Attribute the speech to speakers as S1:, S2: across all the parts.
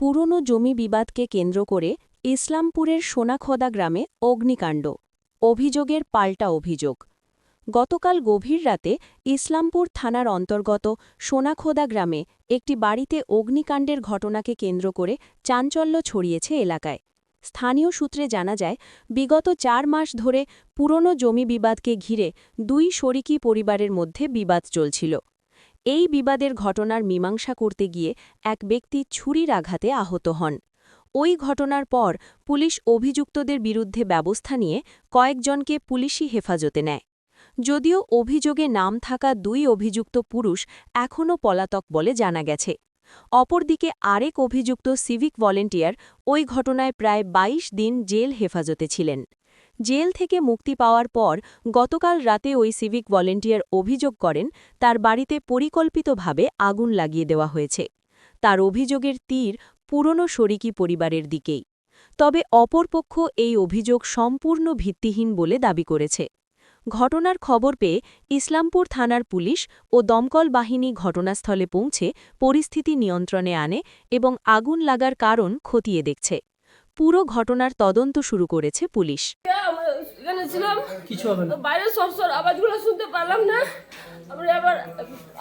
S1: পুরনো জমি বিবাদকে কেন্দ্র করে ইসলামপুরের সোনাখোদা গ্রামে অগ্নিকাণ্ড, অভিযোগের পাল্টা অভিযোগ। গতকাল গভীর রাতে ইসলামপুর থানার অন্তর্গত সোনাখোদা গ্রামে একটি বাড়িতে অগ্নিকাণ্ডের ঘটনাকে কেন্দ্র করে চাঞ্চল্য ছড়িয়েছে এলাকায়। স্থানীয় সূত্রে জানা যায়, বিগত ৪ মাস ধরে পুরনো জমি বিবাদকে ঘিরে দুই শরিকি পরিবারের মধ্যে বিবাদ চলছিল। এই বিবাদের ঘটনার মীমাংসা করতে গিয়ে এক ব্যক্তি ছুরির আঘাতে আহত হন। ওই ঘটনার পর পুলিশ অভিযুক্তদের বিরুদ্ধে ব্যবস্থা নিয়ে কয়েকজনকে পুলিশি হেফাজতে নেয়। যদিও অভিযোগে নাম থাকা দুই অভিযুক্ত পুরুষ এখনও পলাতক বলে জানা গেছে। অপরদিকে আরেক অভিযুক্ত সিভিক ভলেন্টিয়ার ওই ঘটনায় প্রায় ২২ দিন জেল হেফাজতে ছিলেন। জেল থেকে মুক্তি পাওয়ার পর গতকাল রাতে ওই সিভিক ভলেন্টিয়ার অভিযোগ করেন, তার বাড়িতে পরিকল্পিতভাবে আগুন লাগিয়ে দেওয়া হয়েছে। তার অভিযোগের তীর পুরনো শরিকি পরিবারের দিকেই। তবে অপরপক্ষ এই অভিযোগ সম্পূর্ণ ভিত্তিহীন বলে দাবি করেছে। ঘটনার খবর পেয়ে ইসলামপুর থানার পুলিশ ও দমকল বাহিনী ঘটনাস্থলে পৌঁছে পরিস্থিতি নিয়ন্ত্রণে আনে এবং আগুন লাগার কারণ খতিয়ে দেখছে। পুরো ঘটনার তদন্ত শুরু করেছে পুলিশ।
S2: এখানে ছিলাম, বাইরে সব আওয়াজগুলো শুনতে পারলাম না।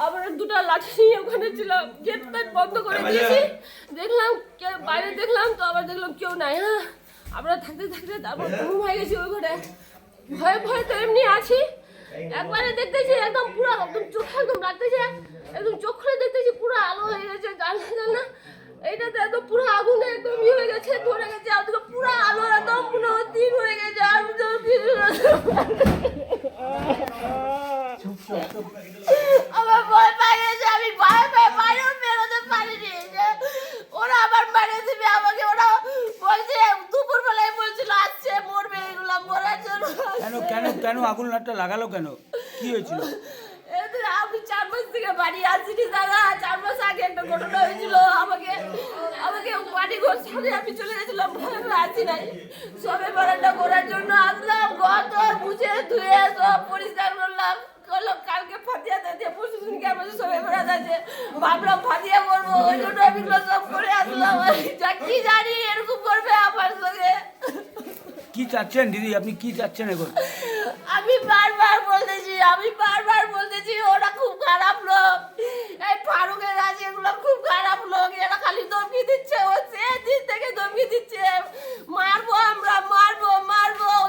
S2: আবার দুটো লাঠি নিয়ে ওখানে ছিলাম, গেট বন্ধ করে দিয়েছি। দেখলাম বাইরে দেখলাম তো আবার দেখলাম কেউ নাই। হ্যাঁ, আমরা থাকতে থাকতে তারপর ঘুম হয়ে গেছি। ওই ঘরে ভয়ে তো এমনি আছি। একবারে দেখতেছি একদম পুরো একদম চোখে একদম লাগতেছে, একদম চোখ খুলে দেখতেছি পুরো আলো হয়ে গেছে, জানলা এইটাতে একদম পুরো আগুনে একদম হয়ে গেছে, ধরে গেছে। আর পুরো আলো একদম পুরো তীর হয়ে গেছে। আর আমার ভয় পাই গেছে, আমি ভয় পেয়ে বাইরেও বেরোতে পারিনি। ওরা আবার মারিয়ে দিবে আমাকে। ওরা বলছে দুপুর বেলায় বলছিল আসছে মরবে, এগুলো মরার জন্য।
S3: কেন আগুনটা লাগালো কেন? কি হয়েছিল?
S2: আমি ৪ মাস থেকে বাড়ি আসিনি দাদা। ৪ মাস আগে একটা ঘটনা হয়েছিল। আমাকে বাড়ি ঘর ছাড়ে আমি চলে গেছিলাম, ভয় আসি নাই। সবে বরাটা করার জন্য আসলাম, ঘর দর মুছে ধুয়ে সব পরিষ্কার করলাম। কালকে ফাতিয়া দিয়ে পরশুদিনকে আমাদের সবে বেড়া আছে, ভাবলাম ফাতিয়া করবো, ওই জন্য আমি সব করে আসলাম। যা কি জানি এরকম করবে আমার সঙ্গে।
S3: কি চাচ্ছেন দিদি, আপনি কি চাচ্ছেন এখন?
S2: আমি বারবার বলতেছি ওরা খুব খারাপ লোক। এই ফারুকের আছে, এগুলো খুব খারাপ লোক। এরা খালি ধমকি দিচ্ছে, ও দিন থেকে ধমকি দিচ্ছে, মারবো আমরা, মারবো।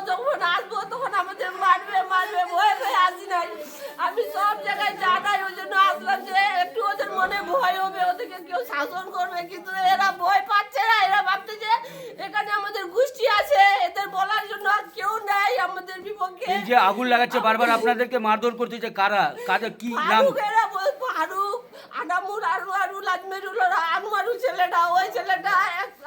S2: যখন আসবো তখন আমাদের মারবে। ভয়ে আসি নাই। আমি সব জায়গায় জানাই, ওই জন্য আসলাম যে একটু ওদের মনে ভয় হবে, ওদেরকে কেউ শাসন করবে। কিন্তু এরা ভয় পাচ্ছে না। এরা ভাবছে যে এখানে আমাদের গোষ্ঠী আছে, এদের বলার জন্য আর কেউ নাই আমাদের বিপক্ষে।
S3: এই যে আগুন লাগাচ্ছে বারবার, আপনাদেরকে মারধর করতেছে কারা? কাদের কি নাম?
S2: ফারুক, আনামুল, আনোয়ারুল, আজমেরুল, আনোয়ারুল ছেলেটা, ওই ছেলেটা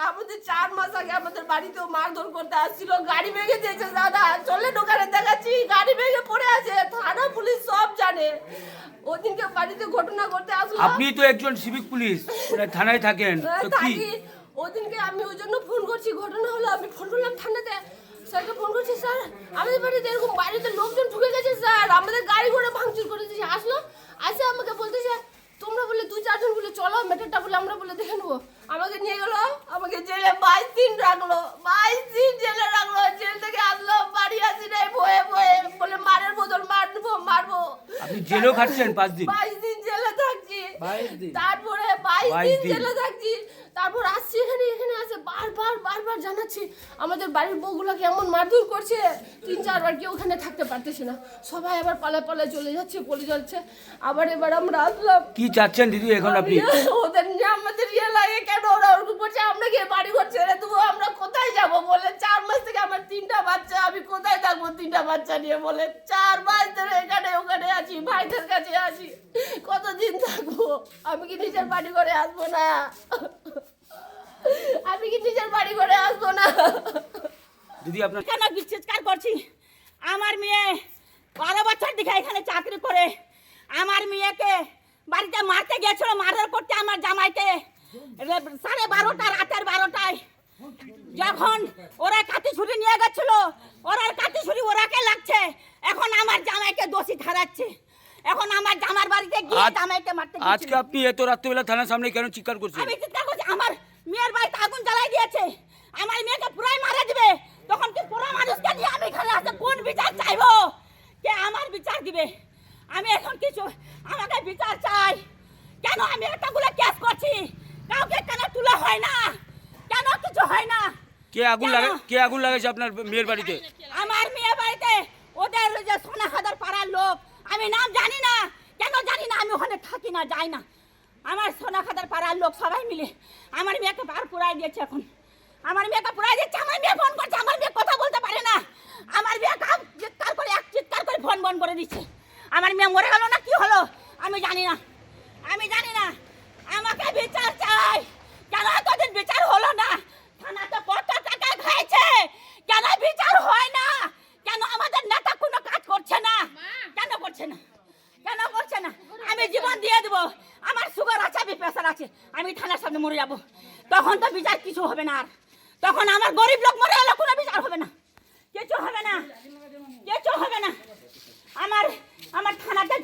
S2: আমাদের 4 মাস আগে আমাদের বাড়িতেও মারধর করতে আসছিল। গাড়ি ভেঙে দিয়েছে দাদা, চলে দোকানে দেখাচ্ছি, গাড়ি ভেঙে পড়ে আছে। থানা পুলিশ সব জানে। ওদিনকে বাড়িতে ঘটনা করতে আসলো।
S3: আপনি তো একজন সিভিক পুলিশ, থানায় থাকেন তো কি?
S2: ওদিনকে আমি ওই জন্য ফোন করছি, ঘটনা হলো আমি ফোন করলাম থানাতে। স্যারকে ফোন করছি, স্যার আমাদের বাড়িতে এরকম বাড়িতে লোকজন ঢুকে গেছে স্যার, আমাদের গাড়ি ঘোড়া ভাঙচুর করে দিয়েছে। আসলো, আসে আমাকে বলতেছে তোমরা বলে 2-4 জন বলে চলো ম্যাটারটা বলে আমরা বলে দেখে নেবো। আমাকে নিয়ে গেলো, আমাকে জেলে 22 দিন রাখলো। 22 দিন জেলে রাখলো। জেল থেকে আসলো, বাড়ি আসি নাই, ভয়ে বলে মারের বদল মারবো।
S3: আপনি জেলও খাচ্ছেন 5 দিন?
S2: 22 দিন জেলে থাকছি।
S3: 22 দিন,
S2: তারপরে 22 দিন জেলে থাকছি। তারপর আসছি এখানে আসে বারবার জানাচ্ছি আমাদের বাড়ির বউগুলোকে এমন মারধর করছে। 3-4 বার কেউ ওখানে থাকতে পারতেছে না, সবাই আবার পালায় চলে যাচ্ছে। আবার এবার আমরা আসলাম।
S3: কি চাচ্ছেন দিদি এখন আপনি?
S2: ওদের নিয়ে আমাদের লাগে কেন? ওরা ওরকম করছে, আমরা গিয়ে বাড়ি ঘর ছেড়ে দেবো, আমরা কোথায় যাবো বলে? 4 মাস থেকে আমার 3টা বাচ্চা, আমি কোথায় থাকবো 3টা বাচ্চা নিয়ে বলে? 4 মাস ধরে এখানে ওখানে আছি, ভাইদের কাছে আছি, কতদিন থাকবো? আমি কি নিজের বাড়ি ঘরে আসবো না?
S3: দিদি আপনার
S4: কেন বিচ্ছেদ করছি? আমার মেয়ে 12 বছর থেকে এখানে চাকরি করে, আমার মেয়েকে বাড়িতে মারতে গেছিল, মারধর করতে আমার জামাইকে 12:30 রাতের 12টায়। যখন ওরা কাঠি ছুরি নিয়ে গেছিল, ওরা কাঠি ছুরি ওরাকে লাগছে। এখন আমার জামাইকে দোষী ঠেরাচ্ছে। এখন আমার জামার বাড়িতে গিয়ে জামাইকে মারতে গেছিল।
S3: আজকে আপনি এত রাত্রিবেলা থানার সামনে কেন চিৎকার করছেন?
S4: আমি চিৎকার করছি, আমার মেয়ের বাড়িতে আগুন জ্বালাই দিয়েছে, আমার মেয়েকে পুরাই মারা দিবে, তখন কি পুরো মানুষকে নিয়ে আমি এখানে আসে কোন বিচার চাইবো? কে আমার বিচার দিবে? আমি এখন কিছু, আমাকে বিচার চাই। কেন আমি এতগুলো কেস করছি, কাউকে কেন তুলা হয় না, কেন কিছু হয় না?
S3: কে আগুন লাগাইছে আপনার মেয়ের বাড়িতে?
S4: আমার মেয়ে বাড়িতে ওদের যে সোনাখাদার পাড়ার লোক, আমি নাম জানি না, কেন জানি না, আমি ওখানে থাকি না, যাই না। আমার সোনাখাদার পাড়ার লোক সবাই মিলে আমার মেয়েকে বার পুরাই দিয়েছে। এখন আমার মেয়েকে পুরাই দিচ্ছে, আমার মেয়ে ফোন করছে, আমার মেয়ে কথা বলতে পারে না, আমার মেয়ে চিৎকার করে ফোন বন্ধ করে দিচ্ছে। আমার মেয়ে মরে গেল না কি হলো আমি জানি না, আমি জানি না। আমাকে বিচার চাই। কেন এতদিন বিচার হলো না? থানাতে কত টাকা খাইছে, কেন বিচার হয় না? কেন আমাদের নেতা কোনো কাজ করছে না? কেন করছে না? কেন করছে না? আমি জীবন দিয়ে দেবো, আমার সুগার আছে, আমি প্রেসার আছে, আমি থানার সামনে মরে যাবো, তখন তো বিচার কিছু হবে না। আর তখন আমার গরিব লোক মরে গেলে কোনো বিচার হবে না, কিছু হবে না, কিছু হবে না। আমার থানাতে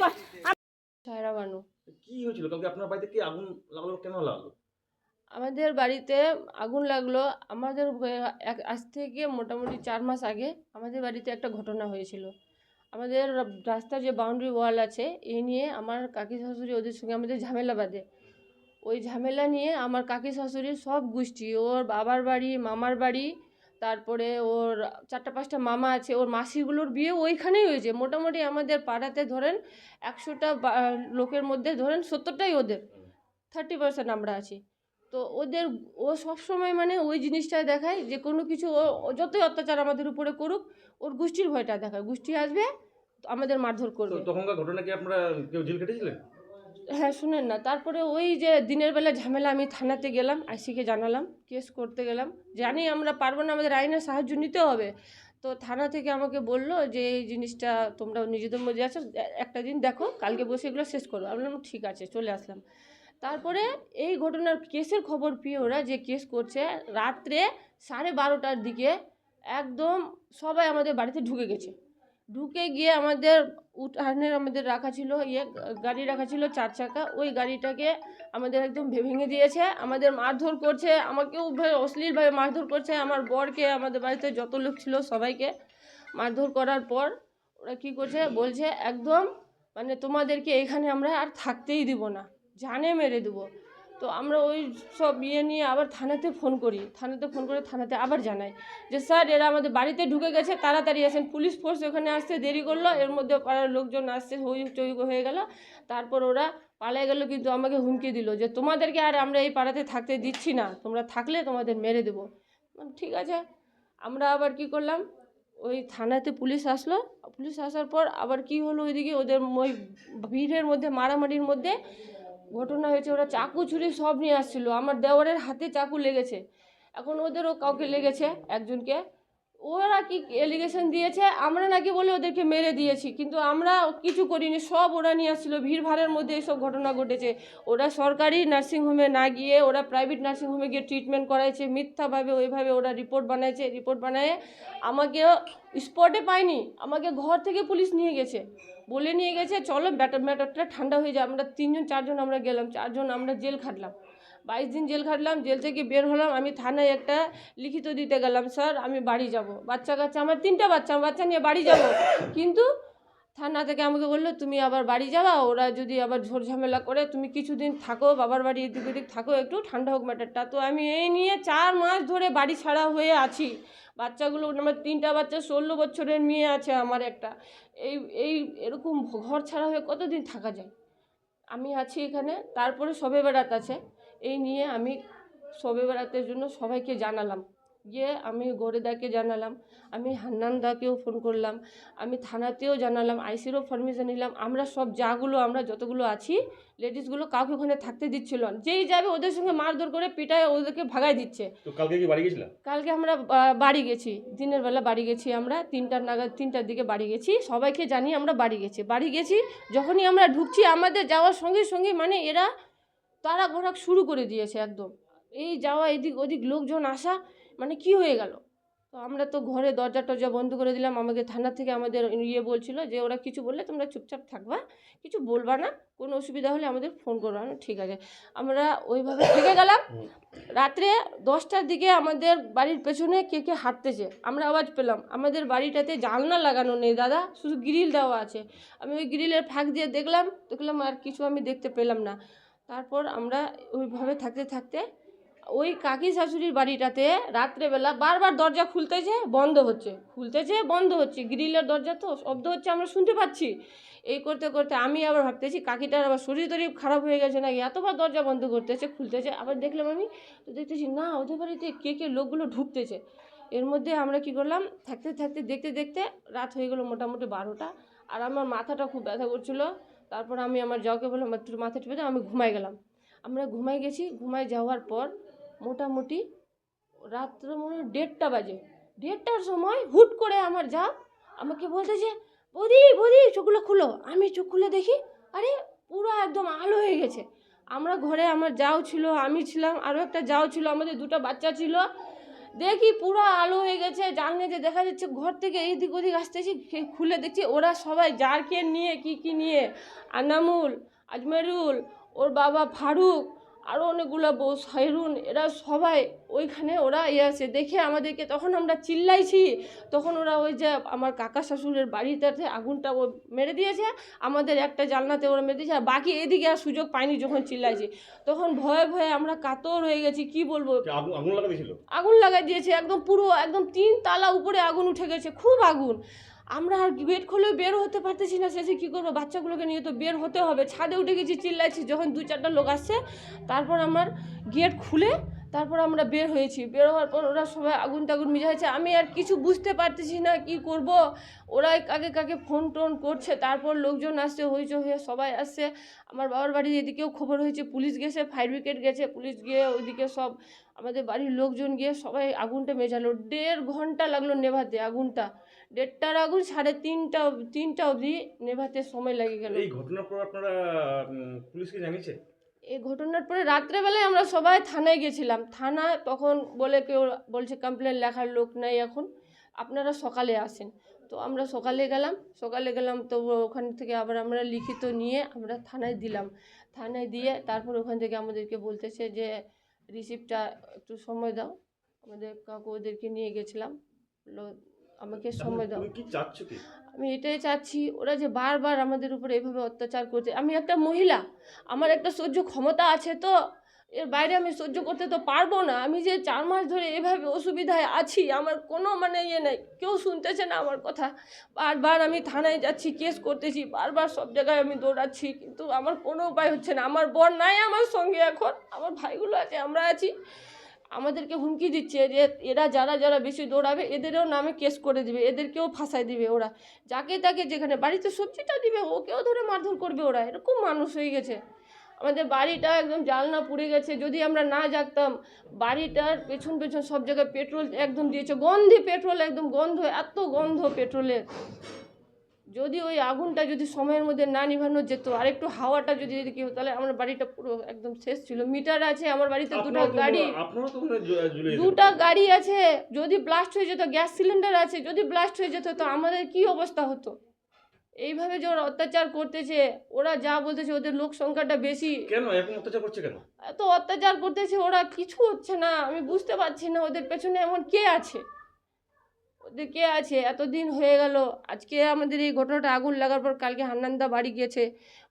S5: সায়রা বানু।
S6: কি হয়েছিল কালকে আপনার বাড়িতে? কি আগুন লাগলো, কেন লাগলো?
S5: আমাদের বাড়িতে আগুন লাগলো আমাদের আজ থেকে মোটামুটি 4 মাস আগে আমাদের বাড়িতে একটা ঘটনা হয়েছিল। আমাদের রাস্তার যে বাউন্ডারি ওয়াল আছে এই নিয়ে আমার কাকি শাশুড়ি ওদের সঙ্গে আমাদের ঝামেলা বাঁধে। ওই ঝামেলা নিয়ে আমার কাকি শাশুড়ির সব গোষ্ঠী, ওর বাবার বাড়ি, মামার বাড়ি, তারপরে ওর 4-5টা মামা আছে, ওর মাসিগুলোর বিয়ে ওইখানেই হয়েছে। মোটামুটি আমাদের পাড়াতে ধরেন 100টা লোকের মধ্যে ধরেন 70টাই ওদের, 30% আমরা আছি। তো ও সবসময় মানে ওই জিনিসটা দেখায় যে কোনো কিছু ও যতই অত্যাচার আমাদের উপরে করুক, ওর গোষ্ঠীর ভয়টা দেখায়, গোষ্ঠী আসবে আমাদের মারধর
S6: তো
S5: করবে।
S6: তখনকার ঘটনা কি আপনারা কেউ জেল কেটেছিলেন?
S5: হ্যাঁ শুনেন না, তারপরে ওই যে দিনের বেলা ঝামেলা, আমি থানাতে গেলাম, আইসিকে জানালাম, কেস করতে গেলাম, জানি আমরা পারবো না, আমাদের আইনের সাহায্য নিতে হবে। তো থানা থেকে আমাকে বললো যে এই জিনিসটা তোমরা নিজেদের মধ্যে আছো, একটা দিন দেখো, কালকে বসে এগুলো শেষ করো। আমি বললাম ঠিক আছে, চলে আসলাম। তারপরে এই ঘটনার কেসের খবর পেয়ে ওরা যে কেস করছে, রাত্রে 12:30টার দিকে একদম সবাই আমাদের বাড়িতে ঢুকে গেছে। ঢুকে গিয়ে আমাদের উঠানের আমাদের রাখা ছিল গাড়ি রাখা ছিল 4 চাকা, ওই গাড়িটাকে আমাদের একদম ভেঙে দিয়েছে, আমাদের মারধর করছে, আমাকেও অশ্লীলভাবে মারধর করছে, আমার বরকে, আমাদের বাড়িতে যত লোক ছিল সবাইকে মারধর করার পর ওরা কী করছে, বলছে একদম মানে তোমাদেরকে এখানে আমরা আর থাকতেই দিব না, জানে মেরে দেবো। তো আমরা ওই সব নিয়ে আবার থানাতে ফোন করি, থানাতে আবার জানাই যে স্যার এরা আমাদের বাড়িতে ঢুকে গেছে, তাড়াতাড়ি আসেন। পুলিশ ফোর্স ওখানে আসতে দেরি করলো, এর মধ্যে পাড়ার লোকজন আসতে হই হয়ে গেল। তারপর ওরা পালিয়ে গেল, কিন্তু আমাকে হুমকি দিল যে তোমাদেরকে আর আমরা এই পাড়াতে থাকতে দিচ্ছি না, তোমরা থাকলে তোমাদের মেরে দেবো। ঠিক আছে, আমরা আবার কি করলাম, ওই থানাতে পুলিশ আসলো, পুলিশ আসার পর আবার কি হলো, ওইদিকে ওদের ওই ভিড়ের মধ্যে মারামারির মধ্যে ঘটনা হয়েছে, ওরা চাকু ছুরি সব নিয়ে আসছিলো, আমার দেওরের হাতে চাকু লেগেছে, এখন ওদেরও কাউকে লেগেছে একজনকে। ওরা কি এলিগেশন দিয়েছে আমরা নাকি বলে ওদেরকে মেরে দিয়েছি, কিন্তু আমরা কিছু করিনি, সব ওরা নিয়ে আসছিলো। ভিড় ভাড়ের মধ্যে এইসব ঘটনা ঘটেছে। ওরা সরকারি নার্সিংহোমে না গিয়ে ওরা প্রাইভেট নার্সিংহোমে গিয়ে ট্রিটমেন্ট করাইছে, মিথ্যাভাবে ওইভাবে ওরা রিপোর্ট বানায় আমাকে স্পটে পায়নি, আমাকে ঘর থেকে পুলিশ নিয়ে গেছে, বলে নিয়ে গেছে চলো ম্যাটারটা ঠান্ডা হয়ে যায়। আমরা 3-4 আমরা গেলাম, 4 জন আমরা জেল খাটলাম, 22 দিন জেল খাটলাম। জেল থেকে বের হলাম, আমি থানায় একটা লিখিত দিতে গেলাম, স্যার আমি বাড়ি যাব, বাচ্চা কাচ্চা আমার 3টা বাচ্চা নিয়ে বাড়ি যাব। কিন্তু থানা থেকে আমাকে বললো তুমি আবার বাড়ি যাবা, ওরা যদি আবার ঝোর ঝামেলা করে তুমি কিছুদিন থাকো, বাবার বাড়ি এদিক ওদিক থাকো, একটু ঠান্ডা হোক ম্যাটারটা। তো আমি এই নিয়ে 4 মাস ধরে বাড়ি ছাড়া হয়ে আছি। বাচ্চাগুলো আমার 3টা বাচ্চা, 16 বছরের মেয়ে আছে আমার একটা, এরকম ঘর ছাড়া হয়ে কতদিন থাকা যায়? আমি আছি এখানে। তারপরে শবে বরাত আছে, এই নিয়ে আমি শবে বরাতের জন্য সবাইকে জানালাম, গিয়ে আমি গৌরীদাকে জানালাম, আমি হান্নান দাকেও ফোন করলাম, আমি থানাতেও জানালাম, আইসিরও পারমিশন নিলাম। আমরা সব আমরা যতগুলো আছি লেডিসগুলো কাউকে ওখানে থাকতে দিচ্ছিল না, যেই যাবে ওদের সঙ্গে মারধর করে পিটায় ওদেরকে ভাগাই দিচ্ছে।
S6: তো কালকে কি বাড়ি গেছিলাম?
S5: কালকে আমরা বাড়ি গেছি, দিনের বেলা বাড়ি গেছি, আমরা 3টার দিকে বাড়ি গেছি, সবাইকে জানিয়ে আমরা বাড়ি গেছি। যখনই আমরা ঢুকছি আমাদের যাওয়ার সঙ্গে সঙ্গে মানে এরা তারা ঘোরা শুরু করে দিয়েছে একদম, এই যাওয়া এদিক ওদিক লোকজন আসা, মানে কি হয়ে গেল তো আমরা তো ঘরে দরজা টরজা বন্ধ করে দিলাম। আমাকে থানা থেকে আমাদের বলছিল যে ওরা কিছু বললে তোমরা চুপচাপ থাকবা, কিছু বলবা না, কোনো অসুবিধা হলে আমাদের ফোন করবা। ঠিক আছে, আমরা ওইভাবে থেকে গেলাম। রাত্রে 10টার দিকে আমাদের বাড়ির পেছনে কে কে হাঁটতেছে আমরা আওয়াজ পেলাম। আমাদের বাড়িটাতে জানলা লাগানো নেই দাদা, শুধু গ্রিল দেওয়া আছে। আমি ওই গ্রিলের ফাঁক দিয়ে দেখলাম আর কিছু আমি দেখতে পেলাম না। তারপর আমরা ওইভাবে থাকতে থাকতে ওই কাকি শাশুড়ির বাড়িটাতে রাত্রেবেলা বারবার দরজা খুলতেছে বন্ধ হচ্ছে, গ্রিলের দরজা তো শব্দ হচ্ছে, আমরা শুনতে পাচ্ছি। এই করতে করতে আমি আবার ভাবতেছি কাকিটার আবার শরীর টরীর খারাপ হয়ে গেছে নাকি, এতবার দরজা বন্ধ করতেছে খুলতেছে। আবার দেখলাম আমি তো দেখতেছি না, ওদের বাড়িতে কে লোকগুলো ঢুকতেছে। এর মধ্যে আমরা কি করলাম, থাকতে থাকতে দেখতে দেখতে রাত হয়ে গেলো মোটামুটি 12টা। আর আমার মাথাটা খুব ব্যথা করছিলো। তারপর আমি আমার যাওকে বললাম একটু মাথা টিপে দাও, আমি ঘুমাই গেলাম। আমরা ঘুমাই গেছি। ঘুমাই যাওয়ার পর মোটামুটি রাত্র মনে হয় 1:30 বাজে। 1:30টার সময় হুট করে আমার যা আমাকে বলতেছে বৌদি চোখগুলো খুলো। আমি চোখ খুলে দেখি আরে পুরো একদম আলো হয়ে গেছে। আমরা ঘরে আমার যাও ছিল, আমি ছিলাম, আরও একটা যাও ছিল, আমাদের 2টা বাচ্চা ছিল। দেখি পুরো আলো হয়ে গেছে, জানলাতে দেখা যাচ্ছে ঘর থেকে এইদিক ওদিক আসতেছি। খুলে দেখছি ওরা সবাই জারকে নিয়ে কি নিয়ে, আনামুল, আজমেরুল, ওর বাবা ফারুক, আরও অনেকগুলো বউ, সাইরুন, এরা সবাই ওইখানে ওরা আছে। দেখে আমাদেরকে, তখন আমরা চিল্লাইছি, তখন ওরা ওই যে আমার কাকা শ্বশুরের বাড়িটাতে আগুনটা ও মেরে দিয়েছে, আমাদের একটা জানলাতে ওরা মেরে দিয়েছে, আর বাকি এদিকে আর সুযোগ পাইনি। যখন চিল্লাইছি তখন ভয়ে আমরা কাতর হয়ে গেছি, কি বলবো। আগুন লাগাই দিয়েছে একদম, পুরো একদম 3 তালা উপরে আগুন উঠে গেছে, খুব আগুন। আমরা আর গেট খুলে বের হতে পারতেছি না। শেষে কী করবো, বাচ্চাগুলোকে নিয়ে তো বের হতে হবে। ছাদে উঠে গেছি, চিল্লাইছি। যখন 2-4টা লোক আসছে তারপর আমার গেট খুলে তারপর আমরা বের হয়েছি। বের হওয়ার পর ওরা সবাই আগুন টাগুন মিজাইছে। আমি আর কিছু বুঝতে পারতেছি না কি করব। ওরাই কাকে ফোন টোন করছে। তারপর লোকজন আসছে, হইচই হয়ে সবাই আসছে। আমার বাবার বাড়ির এদিকেও খবর হয়েছে, পুলিশ গেছে, ফায়ার ব্রিগেড গেছে, পুলিশ গিয়ে ওইদিকে সব আমাদের বাড়ির লোকজন গিয়ে সবাই আগুনটা মেঝালো। 1.5 ঘন্টা লাগলো নেভাতে আগুনটা। 1:30টার আগুন 3:30 অবধি নেভাতে সময় লেগে গেল।
S6: এই ঘটনার পর আপনারা পুলিশকে জানিয়েছে?
S5: এই ঘটনার পরে রাত্রেবেলায় আমরা সবাই থানায় গেছিলাম। থানায় তখন কেউ বলছে কমপ্লেন লেখার লোক নেই এখন, আপনারা সকালে আসেন। তো আমরা সকালে গেলাম। তো ওখান থেকে আবার আমরা লিখিত নিয়ে আমরা থানায় দিলাম। থানায় দিয়ে তারপর ওখান থেকে আমাদেরকে বলতেছে যে রিসিপ্টটা একটু সময় দাও। আমাদের কাকু ওদেরকে নিয়ে গেছিলাম, আমাকে সময় দাও।
S6: তুমি কি চাচ্ছ কি?
S5: আমি এটাই চাচ্ছি, ওরা যে বারবার আমাদের উপরে এভাবে অত্যাচার করছে। আমি একটা মহিলা, আমার একটা সহ্য ক্ষমতা আছে, তো এর বাইরে আমি সহ্য করতে তো পারবো না। আমি যে 4 মাস ধরে এভাবে অসুবিধায় আছি, আমার কোনো নেই, কেউ শুনতেছে না আমার কথা। বারবার আমি থানায় যাচ্ছি, কেস করতেছি, বারবার সব জায়গায় আমি দৌড়াচ্ছি, কিন্তু আমার কোনো উপায় হচ্ছে না। আমার বর নাই আমার সঙ্গে, এখন আমার ভাইগুলো আছে, আমরা আছি। আমাদেরকে হুমকি দিচ্ছে যে এরা যারা বেশি দৌড়াবে এদেরও নামে কেস করে দিবে, এদেরকেও ফাঁসাই দিবে। ওরা যাকে তাকে, যেখানে বাড়িতে সবজিটা দিবে ওকেও ধরে মারধর করবে। ওরা এরকম মানুষ হয়ে গেছে। আমাদের বাড়িটা একদম জ্বালনা পুড়ে গেছে। যদি আমরা না জাগতাম, বাড়িটার পেছন সব জায়গায় পেট্রোল একদম দিয়েছে, গন্ধে পেট্রোল, একদম গন্ধ, এত গন্ধ পেট্রোলের। যদি ওই আগুনটা যদি সময়ের মধ্যে না নিভানো যেত, আর একটু হাওয়াটা যদি কি হতো, তাহলে আমার বাড়িটা পুরো একদম শেষ ছিল। মিটার আছে আমার বাড়িতে, 2টা গাড়ি, 2টা গাড়ি আছে। যদি ব্লাস্ট হয়ে যেত, গ্যাস সিলিন্ডার আছে, যদি ব্লাস্ট হয়ে যেত তো আমাদের কি অবস্থা হতো। এইভাবে যে ওরা অত্যাচার করতেছে, ওরা যা বলতেছে, ওদের লোক সংখ্যাটা বেশি।
S6: কেন এখন অত্যাচার করছে কেন?
S5: এত অত্যাচার করতেছে, ওরা কিছু হচ্ছে না। আমি বুঝতে পারছি না ওদের পেছনে এমন কে আছে, এতদিন হয়ে গেল। আজকে আমাদের এই ঘটনাটা আগুন লাগার পর কালকে হান্নানদা বাড়ি গিয়েছে,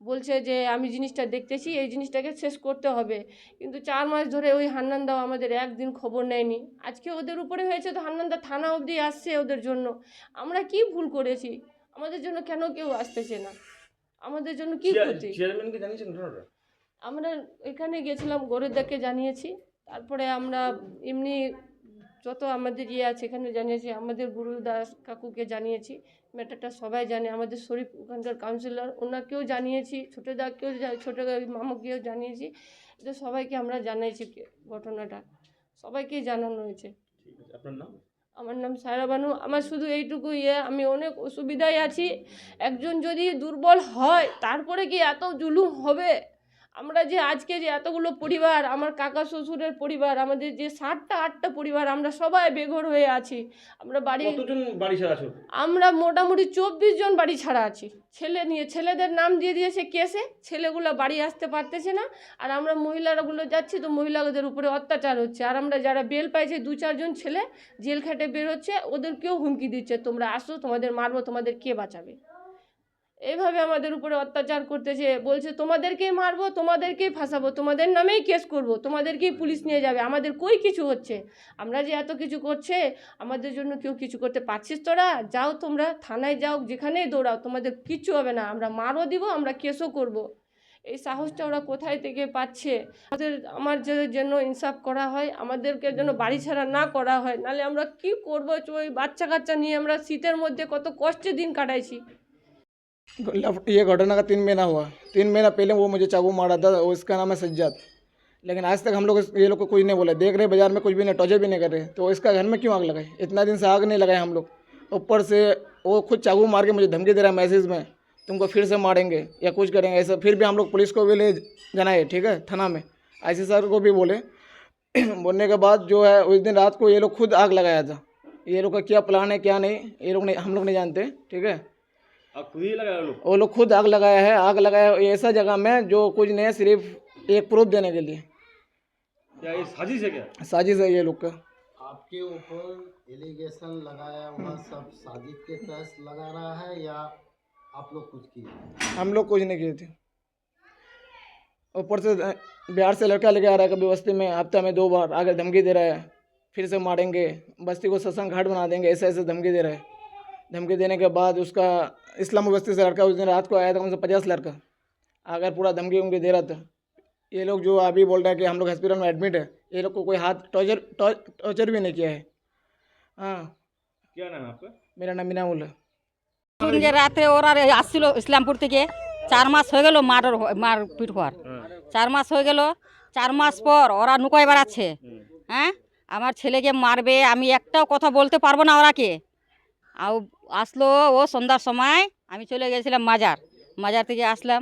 S5: বলছে যে আমি জিনিসটা দেখতেছি, এই জিনিসটাকে শেষ করতে হবে। কিন্তু 4 মাস ধরে ওই হান্নানদাও আমাদের একদিন খবর নেয়নি। আজকে ওদের উপরে হয়েছে তো হান্নানদা থানা অবধি আসছে ওদের জন্য। আমরা কি ভুল করেছি? আমাদের জন্য কেন কেউ আসতেছে না? আমাদের জন্য কি ক্ষতি?
S6: চেয়ারম্যানকে জানিয়েছেন ঘটনাটা?
S5: আমরা এখানে গেছিলাম, গরিবদাকে জানিয়েছি। তারপরে আমরা এমনি যত আমাদের আছে এখানে জানিয়েছি, আমাদের গুরুদাস কাকুকে জানিয়েছি, ম্যাটারটা সবাই জানে। আমাদের শরীফ ওখানকার কাউন্সিলর, ওনাকেও জানিয়েছি, ছোটোদাকেও, ছোটো মামাকেও জানিয়েছি। এটা সবাইকে আমরা জানিয়েছি ঘটনাটা, সবাইকেই জানানো হয়েছে।
S6: আপনার নাম?
S5: আমার নাম সায়রা বানু। আমার শুধু এইটুকু আমি অনেক অসুবিধায় আছি। একজন যদি দুর্বল হয় তারপরে কি এত জুলুম হবে? আমরা যে আজকে যে এতগুলো পরিবার, আমার কাকা শ্বশুরের পরিবার, আমাদের যে 7টা 8টা পরিবার, আমরা সবাই বেঘর হয়ে আছি। আমরা
S6: কতজন বাড়ি ছাড়া আছো?
S5: আমরা মোটামুটি 24 জন বাড়ি ছাড়া আছি। ছেলে নিয়ে, ছেলেদের নাম দিয়ে দিয়েছে কেসে, ছেলেগুলো বাড়ি আসতে পারতেছে না। আর আমরা মহিলাগুলো যাচ্ছি, তো মহিলাদের উপরে অত্যাচার হচ্ছে। আর আমরা যারা বেল পাইছে 2-4 জন ছেলে জেল খেটে বেরোচ্ছে, ওদেরকেও হুমকি দিচ্ছে, তোমরা আসো, তোমাদের মারবো, তোমাদের কে বাঁচাবে। এইভাবে আমাদের উপরে অত্যাচার করতেছে, বলছে তোমাদেরকেই মারবো, তোমাদেরকেই ফাঁসাবো, তোমাদের নামেই কেস করব, তোমাদেরকেই পুলিশ নিয়ে যাবে। আমাদের কই কিছু হচ্ছে, আমরা যে এত কিছু করছে, আমাদের জন্য কেউ কিছু করতে পারছিস? তোরা যাও, তোমরা থানায় যাও, যেখানেই দৌড়াও, তোমাদের কিচ্ছু হবে না, আমরা মারও দিব, আমরা কেসও করব। এই সাহসটা ওরা কোথায় থেকে পাচ্ছে? আমার জন্য ইনসাফ করা হয়, আমাদেরকে যেন বাড়ি ছাড়া না করা হয়, নাহলে আমরা কি করবো? ওই বাচ্চা কাচ্চা নিয়ে আমরা শীতের মধ্যে কত কষ্টে দিন কাটাইছি।
S7: ये घटना का 3 महीना हुआ। 3 महीना पहले वो मुझे चाकू मारा था, उसका नाम है सज्जाद। लेकिन आज तक हम लोग ये लोग को कुछ नहीं बोला, देख रहे बाजार में कुछ भी नहीं, टॉर्चर भी नहीं कर रहे। तो इसका घर में क्यों आग लगाई? इतना दिन से आग नहीं लगाए हम लोग। ऊपर से वो खुद चाकू मार के मुझे धमकी दे रहा है मैसेज में, तुमको फिर से मारेंगे या कुछ करेंगे ऐसा। फिर भी हम लोग पुलिस को भी ले जाना है, ठीक है, थाना में IC सर को भी बोले। बोलने के बाद जो है उस दिन रात को ये लोग खुद आग लगाया था। ये लोग का क्या प्लान है क्या नहीं, ये लोग नहीं, हम लोग नहीं जानते, ठीक है।
S6: आप खुद ही लगाया लोग?
S7: वो लोग खुद आग लगाया है। आग लगाया ऐसा जगह में जो कुछ नहीं है, सिर्फ एक प्रूफ देने के लिए।
S6: क्या ये साजिश है क्या?
S7: साजिश है ये लोग का।
S8: आपके ऊपर एलिगेशन लगाया हुआ सब साजिश के तहत लगा रहा है या आप लोग कुछ किए?
S7: हम लोग कुछ नहीं किए थे। ऊपर से बिहार से लड़का लेके आ रहा है, कभी बस्ती में हफ्ता में 2 बार आकर धमकी दे रहा है, फिर से मारेंगे, बस्ती को सत्संग घाट बना देंगे, ऐसे ऐसे धमकी दे रहा है। धमकी देने के बाद उसका इस्लाम बस्ती से लड़का उस दिन रात को आया था, उनसे 50 लड़का आकर पूरा धमकी उमकी दे रहा था। ये लोग जो अभी बोल रहे हैं कि हम लोग हॉस्पिटल में एडमिट है, ये लोग को कोई हाथ टॉर्चर भी नहीं किया है। हाँ,
S6: क्या नाम है आपका?
S7: मेरा नाम मिनामुल है।
S4: যে রাতে ওরা আসছিল ইসলামপুর থেকে, 4 মাস হয়ে গেল মারপিট হওয়ার। 4 মাস হয়ে গেল, 4 মাস পর ওরা নুকাই বেড়াচ্ছে। হ্যাঁ, আমার ছেলেকে মারবে, আমি একটাও কথা বলতে পারবো না ওরাকে। আর আসলো ও সন্ধ্যার সময়, আমি চলে গেছিলাম মাজার থেকে আসলাম।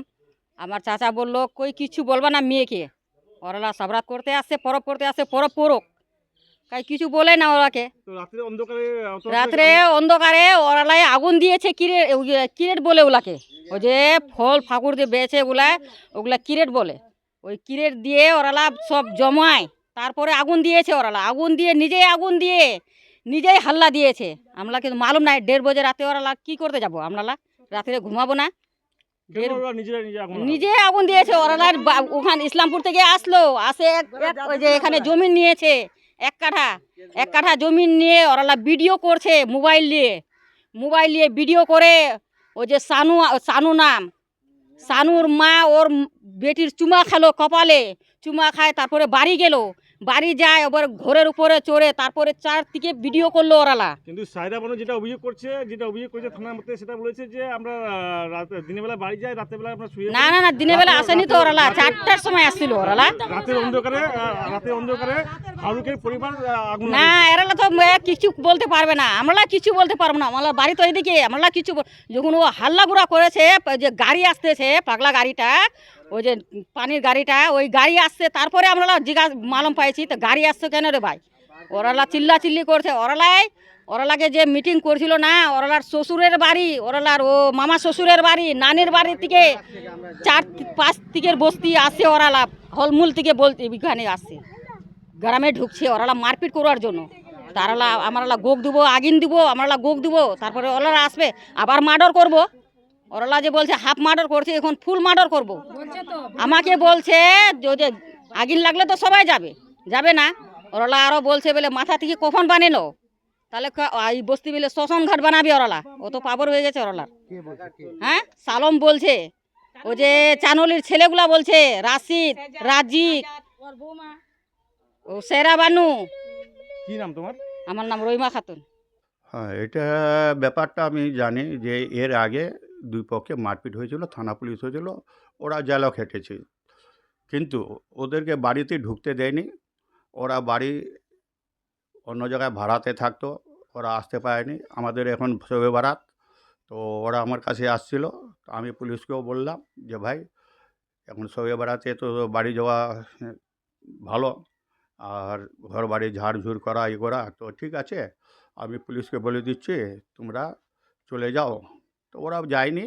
S4: আমার চাচা বললো কই কিছু বলবা না মেয়েকে, ওরা সাবরাত করতে আসছে, পরব করতে আসছে, পরব পড়ুক, তাই কিছু বলে না ওরাকে।
S6: তো রাত্রে অন্ধকারে
S4: রাত্রে অন্ধকারে ওরালাই আগুন দিয়েছে, কিরেট বলে ওগুলাকে, ওই যে ফল ফাকুর দিয়ে বেছে ওগুলা কিরেট বলে। ওই কিরেট দিয়ে ওরালা সব জমায়, তারপরে আগুন দিয়েছে। ওরালা আগুন দিয়ে নিজেই হাল্লা দিয়েছে। আমরা কিন্তু মালুম নাই 1:30 বাজে রাতে ওরালা কি করতে যাবো, আমরা রাত্রে ঘুমাবো না। নিজে আগুন দিয়েছে ওরালা। ওখানে ইসলামপুর থেকে আসলো, ওই যে এখানে জমি নিয়েছে, এক কাঠা জমি নিয়ে ওরালা ভিডিও করছে মোবাইল নিয়ে ভিডিও করে। ওই যে সানু নাম, সানুর মা ওর বেটির চুমা খেলো কপালে, চুমা খায়, তারপরে বাড়ি যায়, আবার ঘরের উপরে চড়ে, তারপরে 4 দিকে ভিডিও করলো ওরালা।
S6: কিন্তু সায়রা বানু যেটা অভিযোগ করছে থানার মধ্যে, সেটা বলেছে যে আমরা দিনের বেলা বাড়ি যাই, রাতের বেলা আমরা শুয়ে।
S4: না, দিনের বেলা আসেনি তো ওরালা, 4টার সময় আসছিল ওরালা।
S6: রাতের অন্ধকারে ফারুকের পরিবার আগুন
S4: না, এরালা তো কিছু বলতে পারবে না, আমরা কিছু বলতে পারবো না। আমার বাড়ি তো এদিকে, আমরা কিছু যখন ও হাল্লাগুড়া করেছে, যে গাড়ি আসতেছে, পাগলা গাড়িটা, ওই যে পানির গাড়িটা, ওই গাড়ি আসছে, তারপরে আমরা মালুম পাইছি তো গাড়ি আসছে কেন রে ভাই। ওরালা চিল্লি করছে। ওরালাকে যে মিটিং করছিল না, ওরালার শ্বশুরের বাড়ি, ওরালার ও মামা শ্বশুরের বাড়ি, নানির বাড়ি থেকে 4-5 দিকের বস্তি আসছে। ওরালা হলমুল থেকে বলতে এখানে আসছে, গ্রামে ঢুকছে ওরালা মারপিট করার জন্য। তারালা আমরা গোক দেবো, আগুন দিব, আমরা গোক দিব, তারপরে ওরালা আসবে আবার মার্ডার করব। ওরালা যে বলছে হাফ মার্ডার করছে, এখন ফুল মার্ডার করব। আমাকে বলছে যে আগুন লাগলে তো সবাই যাবে না। ওরালা আরও বলছে বলে মাথা থেকে কফন বানানো, তাহলে এই বস্তি বলে শ্মশান ঘাট বানাবি ওরালা। ও তো পাবর হয়ে গেছে ওরালার। হ্যাঁ, সালম বলছে, ও যে চানলির ছেলেগুলা বলছে, রাশিদ, রাজিক, ও সেরা বানু।
S6: কি নাম তোমার?
S4: আমার নাম রহিমা খাতুন।
S9: হ্যাঁ, এটা ব্যাপারটা আমি জানি যে এর আগে 2 পক্ষে মারপিট হয়েছিল, থানা পুলিশ হয়েছিল, ওরা জেলও খেটেছে, কিন্তু ওদেরকে বাড়িতে ঢুকতে দেয়নি। ওরা বাড়ি অন্য জায়গায় ভাড়াতে থাকতো, ওরা আসতে পারেনি। আমাদের এখন শবে বারাত, তো ওরা আমার কাছে আসছিল, তো আমি পুলিশকেও বললাম যে ভাই এখন শবে বরাতে তো বাড়ি যাওয়া ভালো, আর ঘর বাড়ি ঝাড়ঝুড় করা করা তো ঠিক আছে, আমি পুলিশকে বলে দিচ্ছি তোমরা চলে যাও। তো ওরা যায়নি,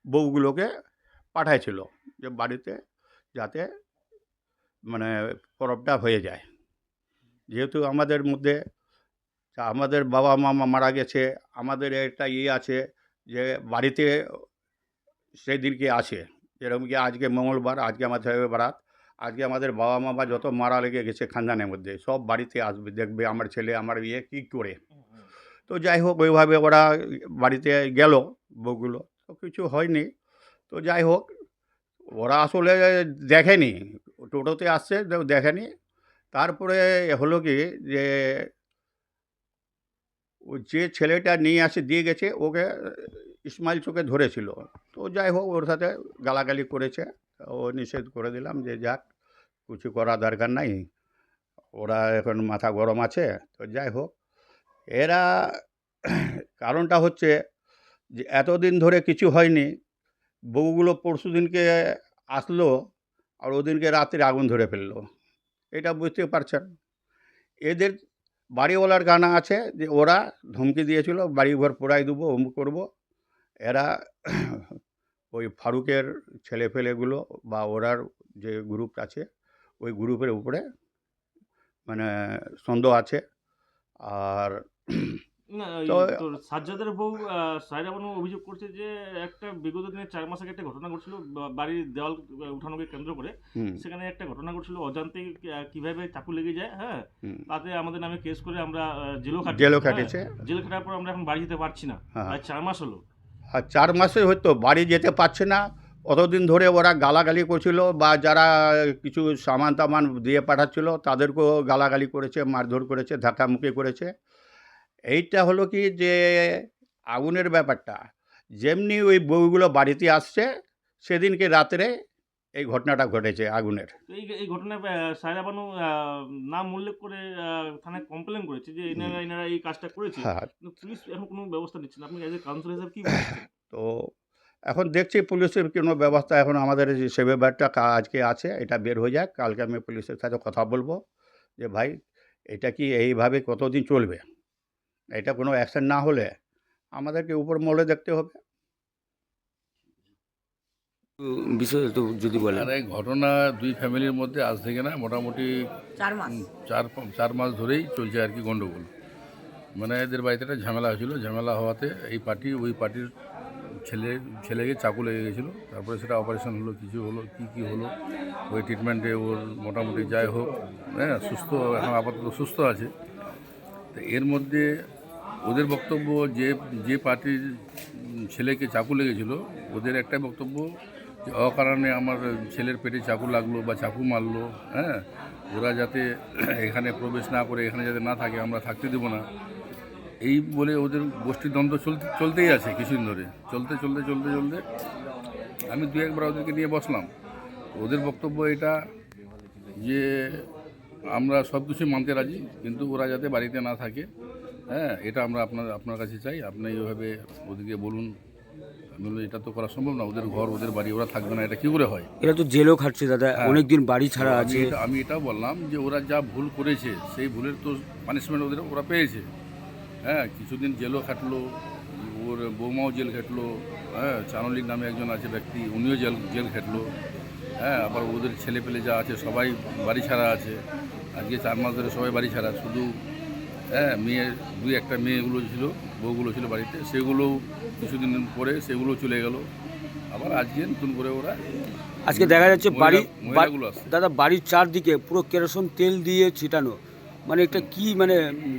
S9: বউগুলোকে পাঠাইছিল যে বাড়িতে যাতে মানে পরবটা হয়ে যায়। যেহেতু আমাদের মধ্যে আমাদের বাবা মা মারা গেছে, আমাদের একটা আছে যে বাড়িতে সেদিনকে আসে, যেরকম কি আজকে মঙ্গলবার, আজকে আমার ছেলে বারাত, আজকে আমাদের বাবা মা যত মারা লেগে গেছে খানদানের মধ্যে সব বাড়িতে আসবে, দেখবে আমার ছেলে আমার কী করে। তো যাই হোক ওইভাবে ওরা বাড়িতে গেল বউগুলো, তো কিছু হয়নি। তো যাই হোক ওরা আসলে দেখেনি, টোটোতে আসছে দেখেনি। তারপরে হলো কি যে ও যে ছেলেটা নিয়ে দিয়ে গেছে ওকে ইসমাইল চোখে ধরেছিল। তো যাই হোক ওর সাথে গালাগালি করেছে, ও নিষেধ করে দিলাম যে যাক, কিছু করা দরকার নাই, ওরা এখন মাথা গরম আছে। তো যাই হোক এরা কারণটা হচ্ছে যে এতদিন ধরে কিছু হয়নি, বউগুলো পরশু দিনকে আসলো আর ওদিনকে রাত্রে আগুন ধরে ফেললো। এটা বুঝতে পারছেন, এদের বাড়িওয়ালার গানা আছে যে ওরা ধমকি দিয়েছিল বাড়ি ঘর পোড়াই দেবো, অমুক করবো। এরা ওই ফারুকের ছেলেপেলেগুলো বা ওরার যে গ্রুপ আছে ওই গ্রুপের উপরে মানে সন্দেহ আছে। আর
S6: না
S9: তো
S6: তোর সাজ্জাদের বউ সায়রা বানু অভিযোগ করছে যে একটা বিগত দিনে 4 মাস আগে একটা ঘটনা ঘটছিল বাড়ির দেওয়াল উঠানোকে কেন্দ্র করে,
S9: হুম
S6: সেখানে একটা ঘটনা ঘটছিল অজান্তে কিভাবে চাকু লেগে যায়, হ্যাঁ,
S9: হুম
S6: তাতে আমাদের নামে কেস করে আমরা জেলও
S9: জেলও
S6: খাটি,
S9: খাটিয়েছে।
S6: জেল খাটার পর আমরা এখন বাড়ি যেতে পারছি না,
S9: হ্যাঁ।
S6: আর 4 মাস হলো।
S9: আর 4 মাসে হয়তো বাড়ি যেতে পারছে না, অতদিন ধরে ওরা গালাগালি করছিল, বা যারা কিছু সামান তামান দিয়ে পাঠাচ্ছিল তাদেরকেও গালাগালি করেছে, মারধর করেছে, ধাক্কামুক্কি করেছে। এইটা হলো কি যে আগুনের ব্যাপারটা, যেমনি ওই বউগুলো বাড়িতে আসছে সেদিনকে রাত্রে এই ঘটনাটা ঘটেছে আগুনের।
S6: তো এই ঘটনায় সায়রা বানু নাম উল্লেখ করে থানায় কমপ্লেন করেছে যে এনারা এই কাজটা করেছে,
S9: হ্যাঁ,
S6: কিন্তু পুলিশ এখন কোনো ব্যবস্থা নিচ্ছে না। আপনি এজ এ কাউন্সিলর হিসেবে কি বলছেন?
S9: তো এখন দেখছি পুলিশের কোনো ব্যবস্থা, এখন আমাদের যে সে ব্যাপারটা আজকে আছে, এটা বের হয়ে যাক, কালকে আমি পুলিশের সাথে কথা বলবো যে ভাই এটা কি এইভাবে কতদিন চলবে, এটা কোনো অ্যাকশন না হলে আমাদেরকে উপর মহলে দেখতে হবে।
S3: বিষয় তো যদি বলেন।
S10: আর এই ঘটনা দুই ফ্যামিলির মধ্যে আজ থেকে না মোটামুটি
S4: 4 মাস
S10: 4 মাস ধরেই চলছে আর কি গণ্ডগোল। মানে এদের বাড়িতে একটা ঝামেলা হয়েছিল, ঝামেলা হওয়াতে এই পার্টি ওই পার্টির ছেলেকে চাকু লেগে গেছিলো। তারপরে সেটা অপারেশন হলো, কিছু হলো, কি হলো, ওই ট্রিটমেন্টে ওর মোটামুটি যাই হোক, হ্যাঁ, সুস্থ, এখন আপাতত সুস্থ আছে। তো এর মধ্যে ওদের বক্তব্য যে পার্টির ছেলেকে চাকু লেগেছিল ওদের একটা বক্তব্য যে অকারণে আমার ছেলের পেটে চাকু লাগলো বা চাকু মারলো, হ্যাঁ, ওরা যাতে এখানে প্রবেশ না করে, এখানে যাতে না থাকে, আমরা থাকতে দেবো না, এই বলে ওদের গোষ্ঠীদ্বন্দ্ব চলতেই আছে কিছুদিন ধরে। চলতে আমি 2-1 বার ওদেরকে নিয়ে বসলাম। ওদের বক্তব্য এটা যে আমরা সব কিছু মানতে রাজি, কিন্তু ওরা যাতে বাড়িতে না থাকে, হ্যাঁ, এটা আমরা আপনার কাছে চাই, আপনি এইভাবে ওদেরকে বলুন। আমি বললাম এটা তো করা সম্ভব না, ওদের ঘর ওদের বাড়ি, ওরা থাকবে না, এটা কী করে হয়?
S3: এরা তো জেলও খাটছে দাদা,
S10: হ্যাঁ।
S3: অনেকদিন বাড়ি ছাড়া আছে।
S10: আমি এটাও বললাম যে ওরা যা ভুল করেছে সেই ভুলের তো পানিশমেন্ট ওরা পেয়েছে। হ্যাঁ, কিছুদিন জেলও খাটলো, ওর বৌমাও জেল খাটলো, হ্যাঁ, চানলিক নামে একজন আছে ব্যক্তি, উনিও জেল খাটলো, হ্যাঁ, আবার ওদের ছেলে পেলে যা আছে সবাই বাড়ি ছাড়া আছে। আজকে 4 মাস ধরে সবাই বাড়ি ছাড়া, শুধু হ্যাঁ মেয়ে 2-1টা মেয়েগুলো ছিল, বউগুলো ছিল বাড়িতে, সেগুলো কিছুদিন পরে সেগুলো চলে গেল। আবার আজকে নতুন করে ওরা
S3: আজকে দেখা যাচ্ছে
S10: মহিলাগুলো আসছে।
S3: দাদা বাড়ির চারদিকে পুরো কেরোসিন তেল দিয়ে ছিটানো, মানে একটা কি মানে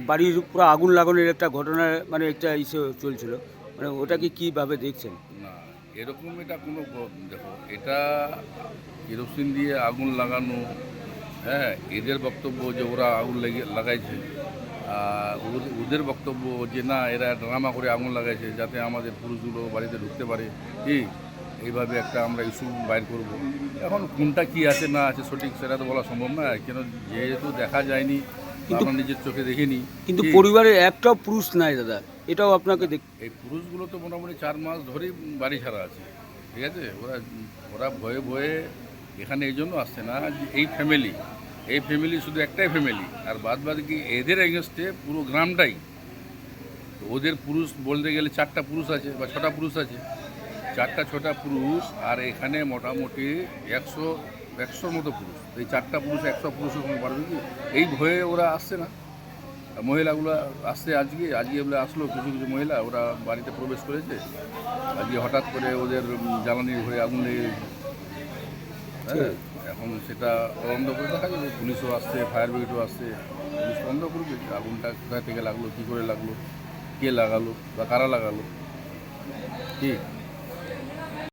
S3: বাড়ির পুরো আগুন লাগানোর একটা ঘটনা, মানে একটা ইসে চলছিল, মানে ওটাকে কীভাবে দেখছেন?
S10: না, এরকম এটা কোনো দেখো, এটা কেরোসিন দিয়ে আগুন লাগানো, হ্যাঁ, এদের বক্তব্য যে ওরা আগুন লাগাইছে, আর ওদের বক্তব্য যে না এরা ড্রামা করে আগুন লাগাইছে যাতে আমাদের পুরুষগুলো বাড়িতে ঢুকতে পারে, কি এইভাবে একটা আমরা ইস্যু বাইর করব। এখন কোনটা কি আছে না আছে সঠিক সেটা তো বলা সম্ভব না, কেন যেহেতু দেখা যায়নি, আমরা নিজের চোখে দেখিনি।
S3: কিন্তু পরিবারের একটাও পুরুষ নাই দাদা, এটাও আপনাকে
S10: এই পুরুষগুলো তো মোটামুটি 4 মাস ধরেই বাড়ি ছাড়া আছে, ঠিক আছে। ওরা ভয়ে এখানে এই জন্য আসছে না যে এই ফ্যামিলি শুধু একটাই ফ্যামিলি, আর বাদ বাদ কি এদের এগেনস্টে পুরো গ্রামটাই। তো ওদের পুরুষ বলতে গেলে 4টা পুরুষ আছে বা 6টা পুরুষ আছে, 4টা 6টা পুরুষ, আর এখানে মোটামুটি 100-100 মতো পুরুষ। এই 4টা পুরুষ 100 পুরুষের সঙ্গে পারবে কি? এই ভয়ে ওরা আসছে না। আর মহিলাগুলো আসছে আজকে বলে আসলো কিছু কিছু মহিলা, ওরা বাড়িতে প্রবেশ করেছে আজকে, হঠাৎ করে ওদের জ্বালানির ঘরে আগুন লেগে গেছে। হ্যাঁ, এখন সেটা তদন্ত করে দেখা যাবে। পুলিশও আসছে, ফায়ার ব্রিগেডও আসছে, পুলিশ তদন্ত করবে যে আগুনটা কোথা থেকে লাগলো, কী করে লাগলো, কে লাগালো বা কারা লাগালো, ঠিক।